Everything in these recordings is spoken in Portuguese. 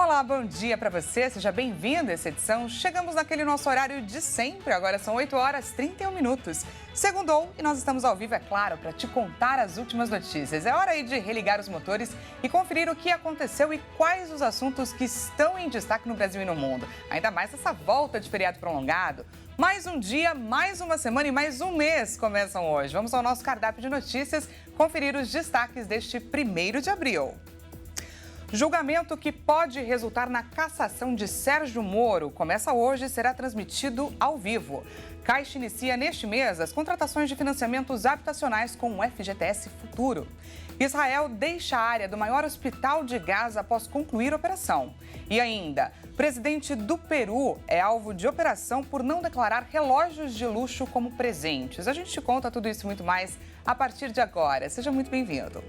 Olá, bom dia para você, seja bem-vindo a essa edição. Chegamos naquele nosso horário de sempre, agora são 8 horas e 31 minutos. Segundou e nós estamos ao vivo, é claro, para te contar as últimas notícias. É hora aí de religar os motores e conferir o que aconteceu e quais os assuntos que estão em destaque no Brasil e no mundo. Ainda mais essa volta de feriado prolongado. Mais um dia, mais uma semana e mais um mês começam hoje. Vamos ao nosso cardápio de notícias, conferir os destaques deste 1º de abril. Julgamento que pode resultar na cassação de Sérgio Moro começa hoje e será transmitido ao vivo. Caixa inicia neste mês as contratações de financiamentos habitacionais com o FGTS Futuro. Israel deixa a área do maior hospital de Gaza após concluir a operação. E ainda, presidente do Peru é alvo de operação por não declarar relógios de luxo como presentes. A gente te conta tudo isso e muito mais a partir de agora. Seja muito bem-vindo.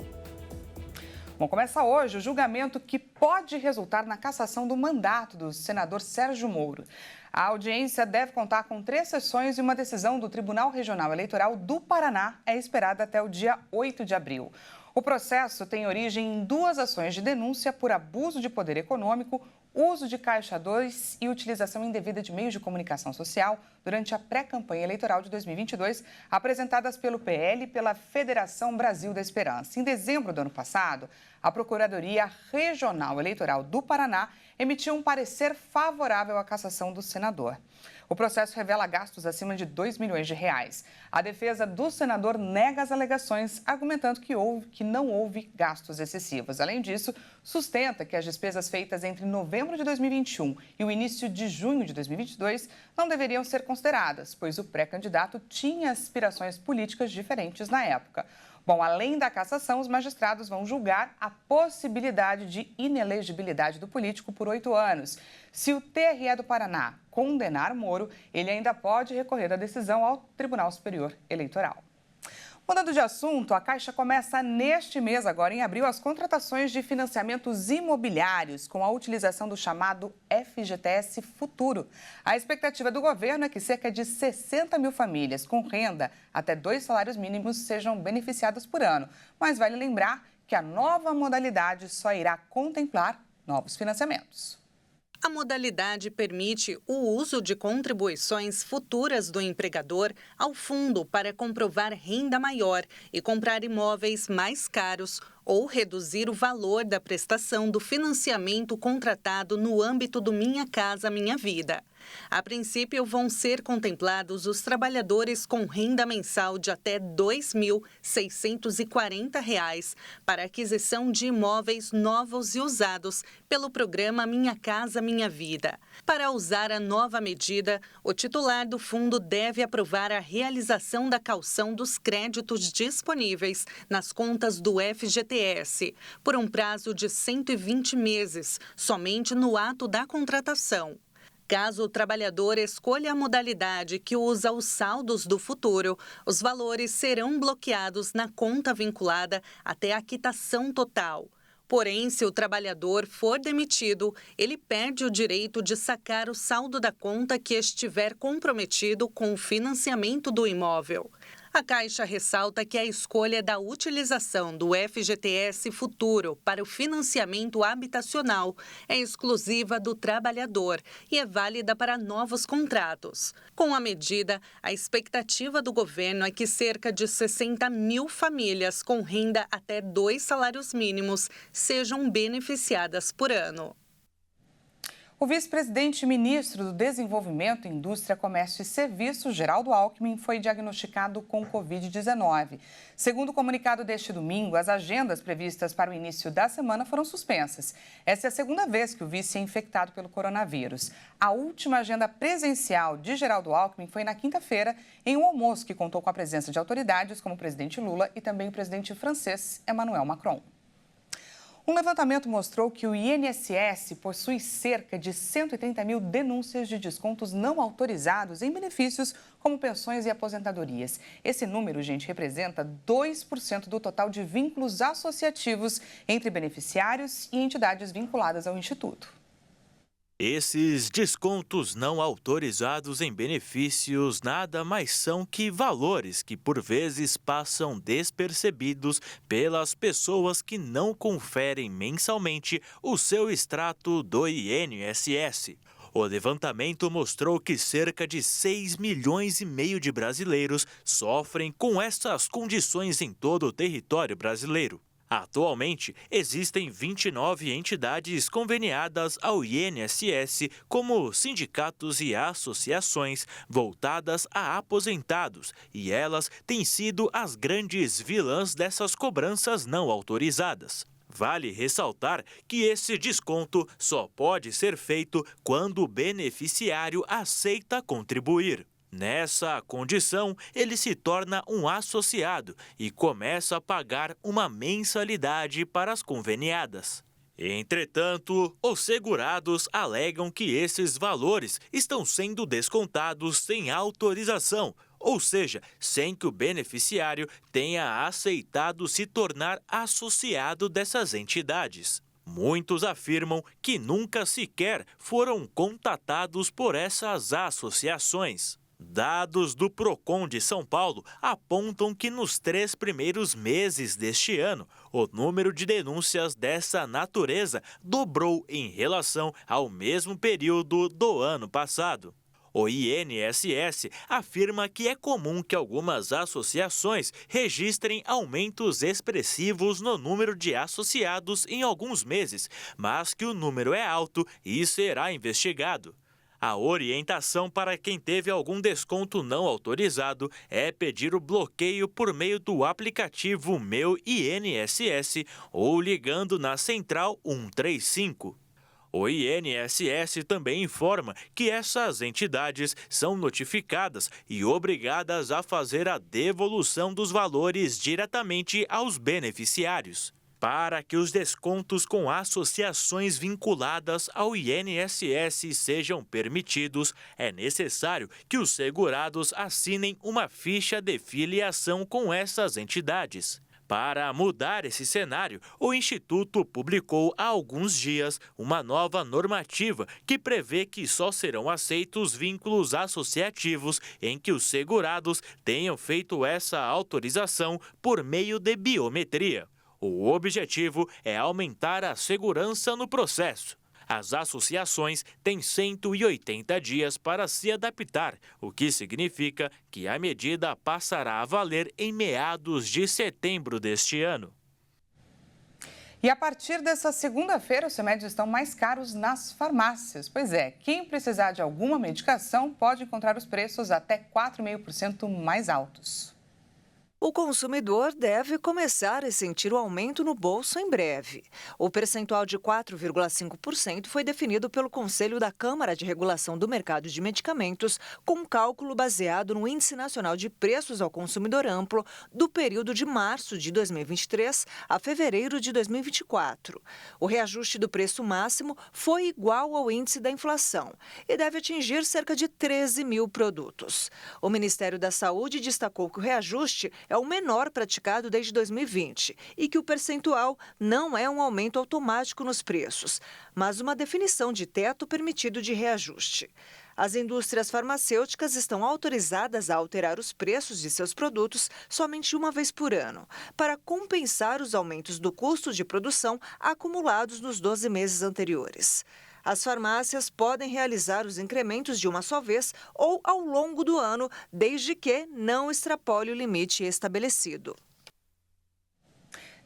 Bom, começa hoje o julgamento que pode resultar na cassação do mandato do senador Sérgio Moro. A audiência deve contar com 3 sessões e uma decisão do Tribunal Regional Eleitoral do Paraná é esperada até o dia 8 de abril. O processo tem origem em 2 ações de denúncia por abuso de poder econômico, uso de Caixa 2 e utilização indevida de meios de comunicação social durante a pré-campanha eleitoral de 2022, apresentadas pelo PL e pela Federação Brasil da Esperança. Em dezembro do ano passado, a Procuradoria Regional Eleitoral do Paraná emitiu um parecer favorável à cassação do senador. O processo revela gastos acima de R$2 milhões. A defesa do senador nega as alegações, argumentando que não houve gastos excessivos. Além disso, sustenta que as despesas feitas entre novembro de 2021 e o início de junho de 2022 não deveriam ser consideradas, pois o pré-candidato tinha aspirações políticas diferentes na época. Bom, além da cassação, os magistrados vão julgar a possibilidade de inelegibilidade do político por 8 anos. Se o TRE do Paraná condenar Moro, ele ainda pode recorrer da decisão ao Tribunal Superior Eleitoral. Mudando de assunto, a Caixa começa neste mês, agora em abril, as contratações de financiamentos imobiliários com a utilização do chamado FGTS Futuro. A expectativa do governo é que cerca de 60 mil famílias com renda até 2 salários mínimos sejam beneficiadas por ano. Mas vale lembrar que a nova modalidade só irá contemplar novos financiamentos. A modalidade permite o uso de contribuições futuras do empregador ao fundo para comprovar renda maior e comprar imóveis mais caros ou reduzir o valor da prestação do financiamento contratado no âmbito do Minha Casa Minha Vida. A princípio, vão ser contemplados os trabalhadores com renda mensal de até R$ 2.640 para aquisição de imóveis novos e usados pelo programa Minha Casa Minha Vida. Para usar a nova medida, o titular do fundo deve aprovar a realização da caução dos créditos disponíveis nas contas do FGTS por um prazo de 120 meses, somente no ato da contratação. Caso o trabalhador escolha a modalidade que usa os saldos do futuro, os valores serão bloqueados na conta vinculada até a quitação total. Porém, se o trabalhador for demitido, ele perde o direito de sacar o saldo da conta que estiver comprometido com o financiamento do imóvel. A Caixa ressalta que a escolha da utilização do FGTS Futuro para o financiamento habitacional é exclusiva do trabalhador e é válida para novos contratos. Com a medida, a expectativa do governo é que cerca de 60 mil famílias com renda até 2 salários mínimos sejam beneficiadas por ano. O vice-presidente e ministro do Desenvolvimento, Indústria, Comércio e Serviços, Geraldo Alckmin, foi diagnosticado com Covid-19. Segundo o comunicado deste domingo, as agendas previstas para o início da semana foram suspensas. Essa é a segunda vez que o vice é infectado pelo coronavírus. A última agenda presencial de Geraldo Alckmin foi na quinta-feira, em um almoço que contou com a presença de autoridades como o presidente Lula e também o presidente francês Emmanuel Macron. Um levantamento mostrou que o INSS possui cerca de 130 mil denúncias de descontos não autorizados em benefícios como pensões e aposentadorias. Esse número, gente, representa 2% do total de vínculos associativos entre beneficiários e entidades vinculadas ao Instituto. Esses descontos não autorizados em benefícios nada mais são que valores que por vezes passam despercebidos pelas pessoas que não conferem mensalmente o seu extrato do INSS. O levantamento mostrou que cerca de 6,5 milhões de brasileiros sofrem com essas condições em todo o território brasileiro. Atualmente, existem 29 entidades conveniadas ao INSS, como sindicatos e associações voltadas a aposentados, e elas têm sido as grandes vilãs dessas cobranças não autorizadas. Vale ressaltar que esse desconto só pode ser feito quando o beneficiário aceita contribuir. Nessa condição, ele se torna um associado e começa a pagar uma mensalidade para as conveniadas. Entretanto, os segurados alegam que esses valores estão sendo descontados sem autorização, ou seja, sem que o beneficiário tenha aceitado se tornar associado dessas entidades. Muitos afirmam que nunca sequer foram contatados por essas associações. Dados do Procon de São Paulo apontam que nos 3 primeiros meses deste ano, o número de denúncias dessa natureza dobrou em relação ao mesmo período do ano passado. O INSS afirma que é comum que algumas associações registrem aumentos expressivos no número de associados em alguns meses, mas que o número é alto e será investigado. A orientação para quem teve algum desconto não autorizado é pedir o bloqueio por meio do aplicativo Meu INSS ou ligando na Central 135. O INSS também informa que essas entidades são notificadas e obrigadas a fazer a devolução dos valores diretamente aos beneficiários. Para que os descontos com associações vinculadas ao INSS sejam permitidos, é necessário que os segurados assinem uma ficha de filiação com essas entidades. Para mudar esse cenário, o Instituto publicou há alguns dias uma nova normativa que prevê que só serão aceitos vínculos associativos em que os segurados tenham feito essa autorização por meio de biometria. O objetivo é aumentar a segurança no processo. As associações têm 180 dias para se adaptar, o que significa que a medida passará a valer em meados de setembro deste ano. E a partir dessa segunda-feira, os remédios estão mais caros nas farmácias. Pois é, quem precisar de alguma medicação pode encontrar os preços até 4,5% mais altos. O consumidor deve começar a sentir o aumento no bolso em breve. O percentual de 4,5% foi definido pelo Conselho da Câmara de Regulação do Mercado de Medicamentos, com cálculo baseado no Índice Nacional de Preços ao Consumidor Amplo do período de março de 2023 a fevereiro de 2024. O reajuste do preço máximo foi igual ao índice da inflação e deve atingir cerca de 13 mil produtos. O Ministério da Saúde destacou que o reajuste é o menor praticado desde 2020 e que o percentual não é um aumento automático nos preços, mas uma definição de teto permitido de reajuste. As indústrias farmacêuticas estão autorizadas a alterar os preços de seus produtos somente uma vez por ano, para compensar os aumentos do custo de produção acumulados nos 12 meses anteriores. As farmácias podem realizar os incrementos de uma só vez ou ao longo do ano, desde que não extrapole o limite estabelecido.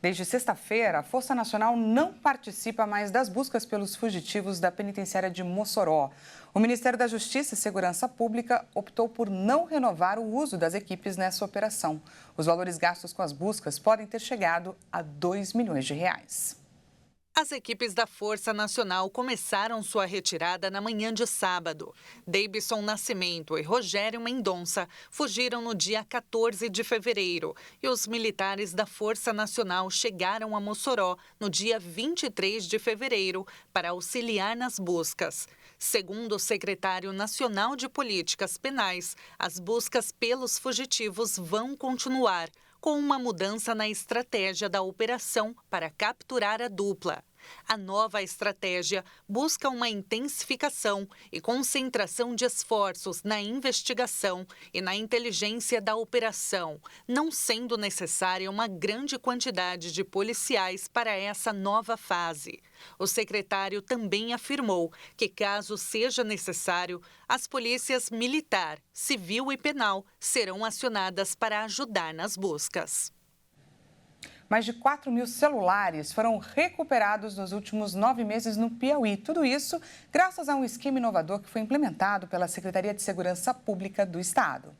Desde sexta-feira, a Força Nacional não participa mais das buscas pelos fugitivos da penitenciária de Mossoró. O Ministério da Justiça e Segurança Pública optou por não renovar o uso das equipes nessa operação. Os valores gastos com as buscas podem ter chegado a R$2 milhões. As equipes da Força Nacional começaram sua retirada na manhã de sábado. Deibson Nascimento e Rogério Mendonça fugiram no dia 14 de fevereiro e os militares da Força Nacional chegaram a Mossoró no dia 23 de fevereiro para auxiliar nas buscas. Segundo o secretário nacional de Políticas Penais, as buscas pelos fugitivos vão continuar, com uma mudança na estratégia da operação para capturar a dupla. A nova estratégia busca uma intensificação e concentração de esforços na investigação e na inteligência da operação, não sendo necessária uma grande quantidade de policiais para essa nova fase. O secretário também afirmou que, caso seja necessário, as polícias militar, civil e penal serão acionadas para ajudar nas buscas. Mais de 4 mil celulares foram recuperados nos últimos 9 meses no Piauí. Tudo isso graças a um esquema inovador que foi implementado pela Secretaria de Segurança Pública do Estado.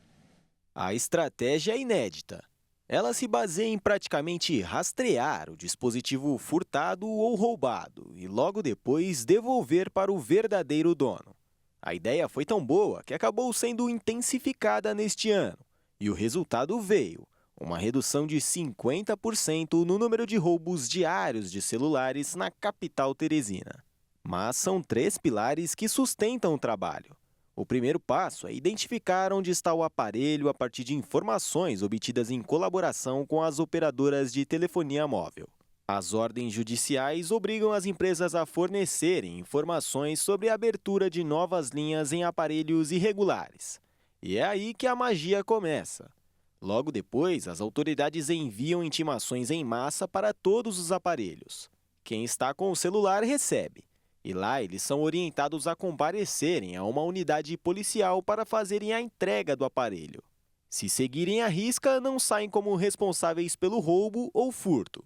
A estratégia é inédita. Ela se baseia em praticamente rastrear o dispositivo furtado ou roubado e logo depois devolver para o verdadeiro dono. A ideia foi tão boa que acabou sendo intensificada neste ano. E o resultado veio. Uma redução de 50% no número de roubos diários de celulares na capital teresina. Mas são 3 pilares que sustentam o trabalho. O primeiro passo é identificar onde está o aparelho a partir de informações obtidas em colaboração com as operadoras de telefonia móvel. As ordens judiciais obrigam as empresas a fornecerem informações sobre a abertura de novas linhas em aparelhos irregulares. E é aí que a magia começa. Logo depois, as autoridades enviam intimações em massa para todos os aparelhos. Quem está com o celular recebe. E lá eles são orientados a comparecerem a uma unidade policial para fazerem a entrega do aparelho. Se seguirem à risca, não saem como responsáveis pelo roubo ou furto.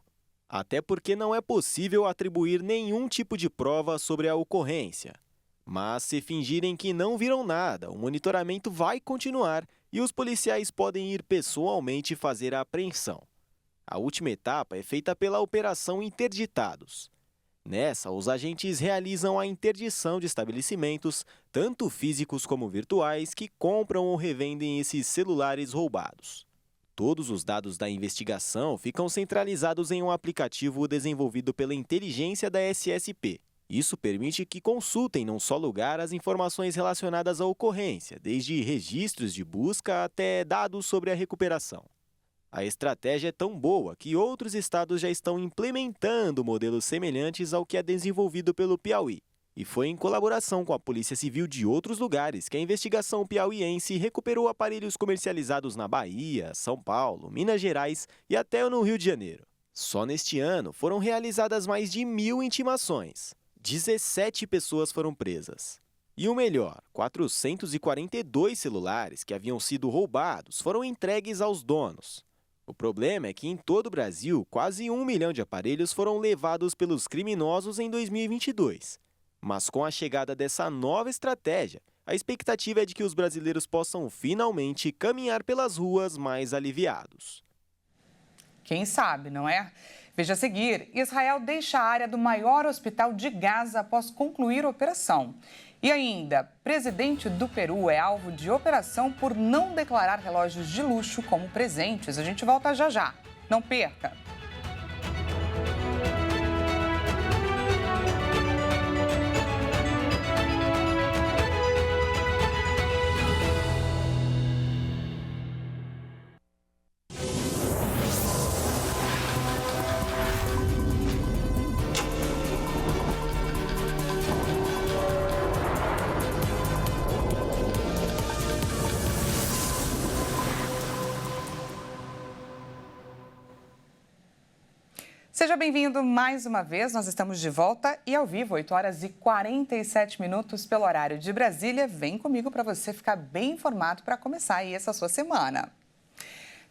Até porque não é possível atribuir nenhum tipo de prova sobre a ocorrência. Mas se fingirem que não viram nada, o monitoramento vai continuar e os policiais podem ir pessoalmente fazer a apreensão. A última etapa é feita pela Operação Interditados. Nessa, os agentes realizam a interdição de estabelecimentos, tanto físicos como virtuais, que compram ou revendem esses celulares roubados. Todos os dados da investigação ficam centralizados em um aplicativo desenvolvido pela inteligência da SSP. Isso permite que consultem num só lugar as informações relacionadas à ocorrência, desde registros de busca até dados sobre a recuperação. A estratégia é tão boa que outros estados já estão implementando modelos semelhantes ao que é desenvolvido pelo Piauí. E foi em colaboração com a Polícia Civil de outros lugares que a investigação piauiense recuperou aparelhos comercializados na Bahia, São Paulo, Minas Gerais e até no Rio de Janeiro. Só neste ano foram realizadas mais de 1.000 intimações. 17 pessoas foram presas. E o melhor, 442 celulares que haviam sido roubados foram entregues aos donos. O problema é que em todo o Brasil, quase 1 milhão de aparelhos foram levados pelos criminosos em 2022. Mas com a chegada dessa nova estratégia, a expectativa é de que os brasileiros possam finalmente caminhar pelas ruas mais aliviados. Quem sabe, não é? Veja a seguir, Israel deixa a área do maior hospital de Gaza após concluir a operação. E ainda, presidente do Peru é alvo de operação por não declarar relógios de luxo como presentes. A gente volta já já. Não perca! Seja bem-vindo mais uma vez, nós estamos de volta e ao vivo, 8 horas e 47 minutos pelo horário de Brasília. Vem comigo para você ficar bem informado para começar aí essa sua semana.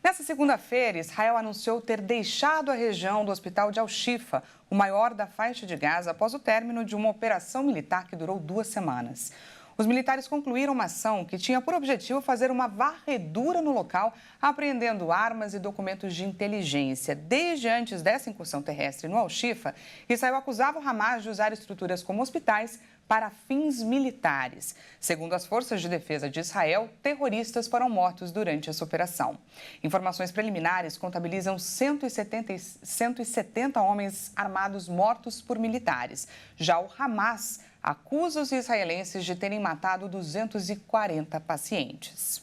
Nessa segunda-feira, Israel anunciou ter deixado a região do hospital de Al-Shifa, o maior da faixa de Gaza, após o término de uma operação militar que durou 2 semanas. Os militares concluíram uma ação que tinha por objetivo fazer uma varredura no local, apreendendo armas e documentos de inteligência. Desde antes dessa incursão terrestre no Al-Shifa, Israel acusava o Hamas de usar estruturas como hospitais para fins militares. Segundo as forças de defesa de Israel, terroristas foram mortos durante essa operação. Informações preliminares contabilizam 170 homens armados mortos por militares. Já o Hamas acusa os israelenses de terem matado 240 pacientes.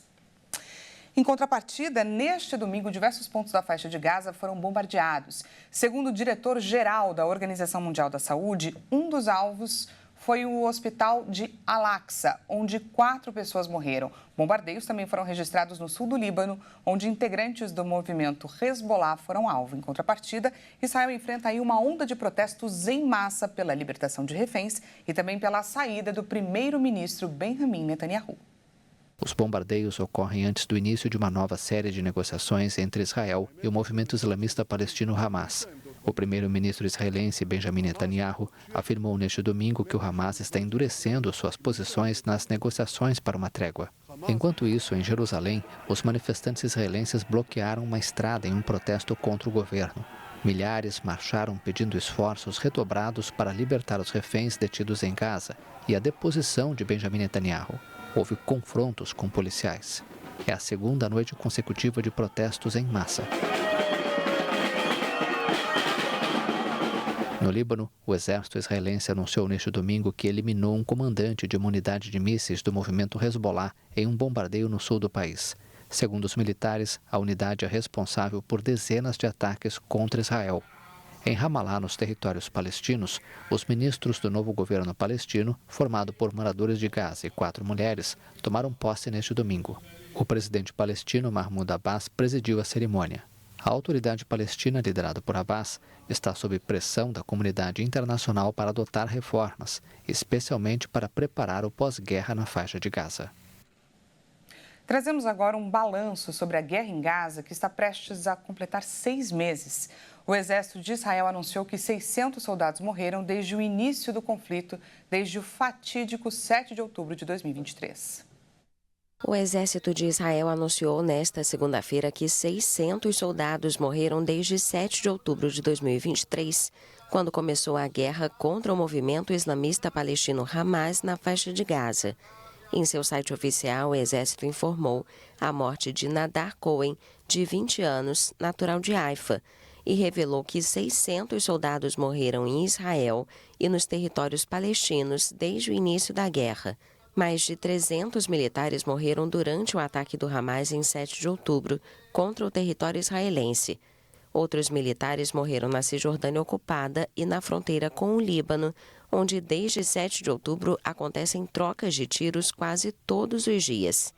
Em contrapartida, neste domingo, diversos pontos da faixa de Gaza foram bombardeados. Segundo o diretor-geral da Organização Mundial da Saúde, um dos alvos foi o hospital de Al-Aqsa, onde 4 pessoas morreram. Bombardeios também foram registrados no sul do Líbano, onde integrantes do movimento Hezbollah foram alvo. Em contrapartida, Israel enfrenta aí uma onda de protestos em massa pela libertação de reféns e também pela saída do primeiro-ministro Benjamin Netanyahu. Os bombardeios ocorrem antes do início de uma nova série de negociações entre Israel e o movimento islamista palestino Hamas. O primeiro-ministro israelense Benjamin Netanyahu afirmou neste domingo que o Hamas está endurecendo suas posições nas negociações para uma trégua. Enquanto isso, em Jerusalém, os manifestantes israelenses bloquearam uma estrada em um protesto contra o governo. Milhares marcharam pedindo esforços redobrados para libertar os reféns detidos em Gaza e a deposição de Benjamin Netanyahu. Houve confrontos com policiais. É a segunda noite consecutiva de protestos em massa. No Líbano, o exército israelense anunciou neste domingo que eliminou um comandante de uma unidade de mísseis do movimento Hezbollah em um bombardeio no sul do país. Segundo os militares, a unidade é responsável por dezenas de ataques contra Israel. Em Ramallah, nos territórios palestinos, os ministros do novo governo palestino, formado por moradores de Gaza e 4 mulheres, tomaram posse neste domingo. O presidente palestino Mahmoud Abbas presidiu a cerimônia. A autoridade palestina, liderada por Abbas, está sob pressão da comunidade internacional para adotar reformas, especialmente para preparar o pós-guerra na faixa de Gaza. Trazemos agora um balanço sobre a guerra em Gaza, que está prestes a completar 6 meses. O exército de Israel anunciou que 600 soldados morreram desde o início do conflito, desde o fatídico 7 de outubro de 2023. O exército de Israel anunciou nesta segunda-feira que 600 soldados morreram desde 7 de outubro de 2023, quando começou a guerra contra o movimento islamista palestino Hamas na faixa de Gaza. Em seu site oficial, o exército informou a morte de Nadar Cohen, de 20 anos, natural de Haifa, e revelou que 600 soldados morreram em Israel e nos territórios palestinos desde o início da guerra. Mais de 300 militares morreram durante o ataque do Hamas em 7 de outubro contra o território israelense. Outros militares morreram na Cisjordânia ocupada e na fronteira com o Líbano, onde desde 7 de outubro acontecem trocas de tiros quase todos os dias.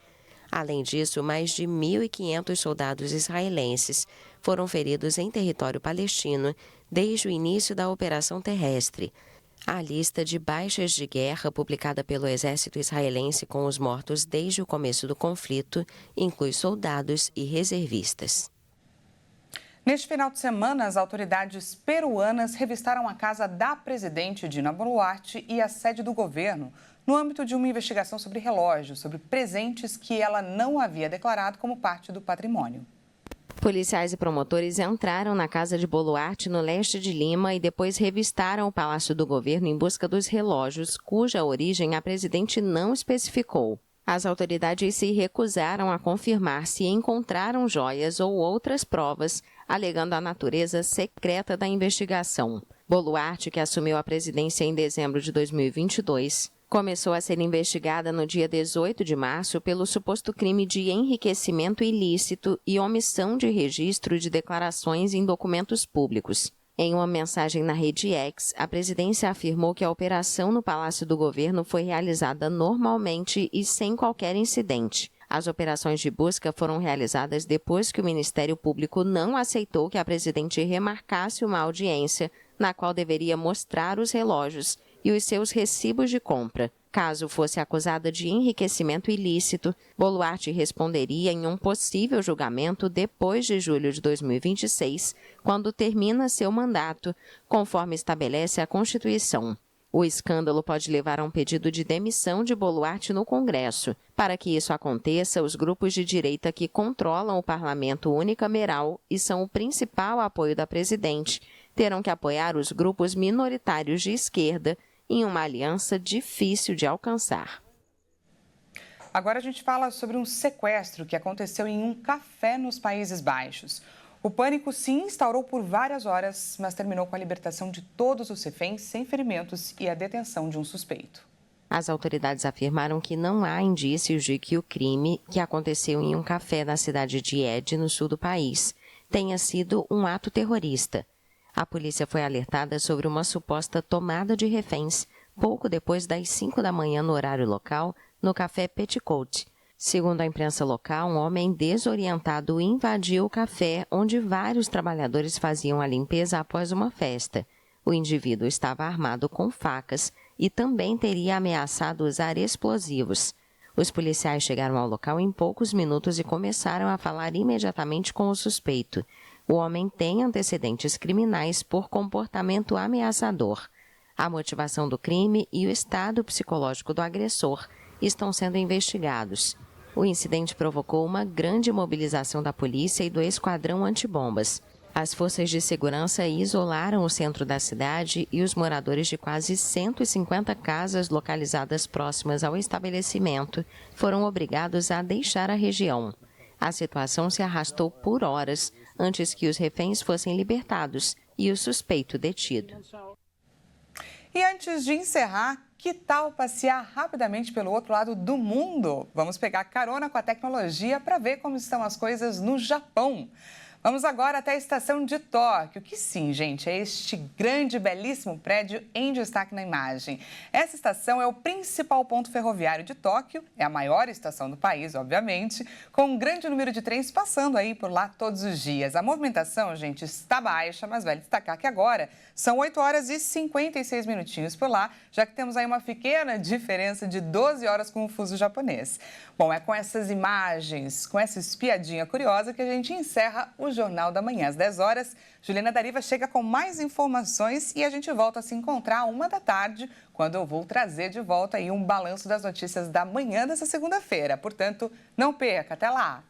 Além disso, mais de 1.500 soldados israelenses foram feridos em território palestino desde o início da operação terrestre. A lista de baixas de guerra publicada pelo exército israelense com os mortos desde o começo do conflito inclui soldados e reservistas. Neste final de semana, as autoridades peruanas revistaram a casa da presidente Dina Boluarte e a sede do governo, no âmbito de uma investigação sobre relógios, sobre presentes que ela não havia declarado como parte do patrimônio. Policiais e promotores entraram na casa de Boluarte, no leste de Lima, e depois revistaram o Palácio do Governo em busca dos relógios, cuja origem a presidente não especificou. As autoridades se recusaram a confirmar se encontraram joias ou outras provas, alegando a natureza secreta da investigação. Boluarte, que assumiu a presidência em dezembro de 2022, começou a ser investigada no dia 18 de março pelo suposto crime de enriquecimento ilícito e omissão de registro de declarações em documentos públicos. Em uma mensagem na rede X, a presidência afirmou que a operação no Palácio do Governo foi realizada normalmente e sem qualquer incidente. As operações de busca foram realizadas depois que o Ministério Público não aceitou que a presidente remarcasse uma audiência na qual deveria mostrar os relógios e os seus recibos de compra. Caso fosse acusada de enriquecimento ilícito, Boluarte responderia em um possível julgamento depois de julho de 2026, quando termina seu mandato, conforme estabelece a Constituição. O escândalo pode levar a um pedido de demissão de Boluarte no Congresso. Para que isso aconteça, os grupos de direita que controlam o parlamento unicameral e são o principal apoio da presidente terão que apoiar os grupos minoritários de esquerda em uma aliança difícil de alcançar. Agora a gente fala sobre um sequestro que aconteceu em um café nos Países Baixos. O pânico se instaurou por várias horas, mas terminou com a libertação de todos os reféns sem ferimentos e a detenção de um suspeito. As autoridades afirmaram que não há indícios de que o crime, que aconteceu em um café na cidade de Ed, no sul do país, tenha sido um ato terrorista. A polícia foi alertada sobre uma suposta tomada de reféns pouco depois das 5 da manhã no horário local, no café Petticoat. Segundo a imprensa local, um homem desorientado invadiu o café onde vários trabalhadores faziam a limpeza após uma festa. O indivíduo estava armado com facas e também teria ameaçado usar explosivos. Os policiais chegaram ao local em poucos minutos e começaram a falar imediatamente com o suspeito. O homem tem antecedentes criminais por comportamento ameaçador. A motivação do crime e o estado psicológico do agressor estão sendo investigados. O incidente provocou uma grande mobilização da polícia e do esquadrão antibombas. As forças de segurança isolaram o centro da cidade e os moradores de quase 150 casas localizadas próximas ao estabelecimento foram obrigados a deixar a região. A situação se arrastou por horas antes que os reféns fossem libertados e o suspeito detido. E antes de encerrar, que tal passear rapidamente pelo outro lado do mundo? Vamos pegar carona com a tecnologia para ver como estão as coisas no Japão. Vamos agora até a estação de Tóquio, que sim, gente, é este grande, belíssimo prédio em destaque na imagem. Essa estação é o principal ponto ferroviário de Tóquio, é a maior estação do país, obviamente, com um grande número de trens passando aí por lá todos os dias. A movimentação, gente, está baixa, mas vale destacar que agora são 8 horas e 56 minutinhos por lá, já que temos aí uma pequena diferença de 12 horas com o fuso japonês. Bom, é com essas imagens, com essa espiadinha curiosa que a gente encerra o Jornal da Manhã. Às 10 horas, Juliana Dariva chega com mais informações e a gente volta a se encontrar à 1 da tarde, quando eu vou trazer de volta aí um balanço das notícias da manhã dessa segunda-feira. Portanto, não perca. Até lá!